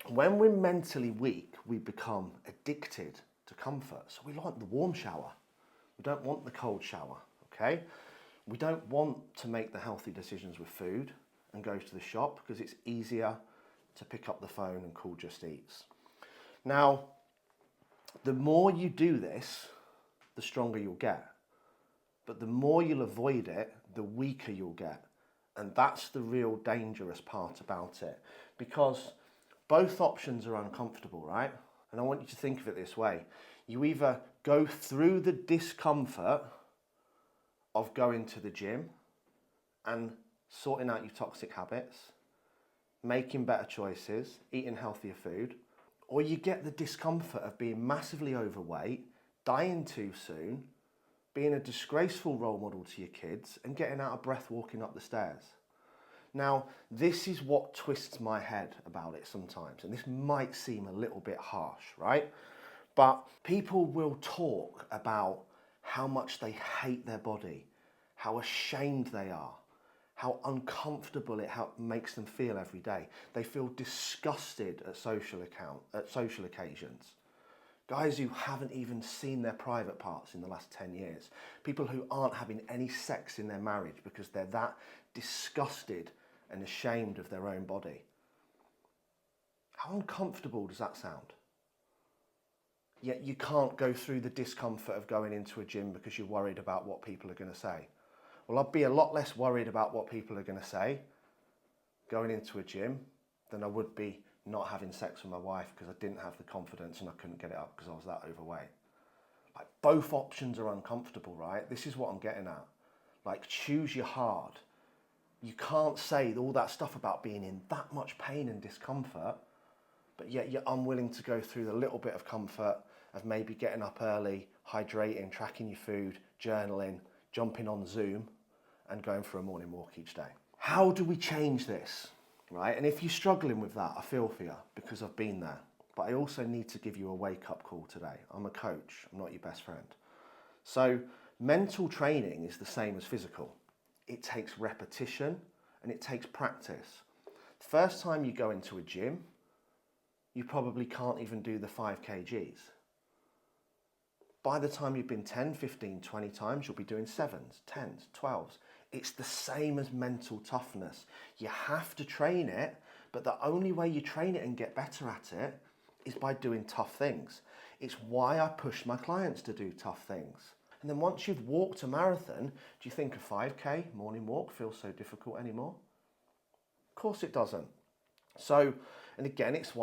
When we're mentally weak, we become addicted to comfort. So we like the warm shower. We don't want the cold shower, okay? We don't want to make the healthy decisions with food and go to the shop because it's easier to pick up the phone and call Just Eats. Now, the more you do this, the stronger you'll get. But the more you'll avoid it, the weaker you'll get. And that's the real dangerous part about it. Because both options are uncomfortable, right? And I want you to think of it this way. You either go through the discomfort of going to the gym and sorting out your toxic habits, making better choices, eating healthier food, or you get the discomfort of being massively overweight, dying too soon, being a disgraceful role model to your kids, and getting out of breath walking up the stairs. Now, this is what twists my head about it sometimes, and this might seem a little bit harsh, right? But people will talk about how much they hate their body, how ashamed they are, how uncomfortable it makes them feel every day. They feel disgusted at social occasions. Guys who haven't even seen their private parts in the last 10 years. People who aren't having any sex in their marriage because they're that disgusted and ashamed of their own body. How uncomfortable does that sound? Yet you can't go through the discomfort of going into a gym because you're worried about what people are going to say. Well, I'd be a lot less worried about what people are going to say going into a gym than I would be not having sex with my wife because I didn't have the confidence and I couldn't get it up because I was that overweight. Like, both options are uncomfortable, right? This is what I'm getting at. Like, choose your hard. You can't say all that stuff about being in that much pain and discomfort, but yet you're unwilling to go through the little bit of comfort of maybe getting up early, hydrating, tracking your food, journaling, jumping on Zoom, and going for a morning walk each day. How do we change this, right? And if you're struggling with that, I feel for you because I've been there. But I also need to give you a wake-up call today. I'm a coach, I'm not your best friend. So mental training is the same as physical. It takes repetition and it takes practice. The first time you go into a gym, you probably can't even do the 5 kgs. By the time you've been 10, 15, 20 times, you'll be doing 7s, 10s, 12s. It's the same as mental toughness. You have to train it, but the only way you train it and get better at it is by doing tough things. It's why I push my clients to do tough things. And then once you've walked a marathon, do you think a 5K morning walk feels so difficult anymore? Of course it doesn't. So, and again, it's why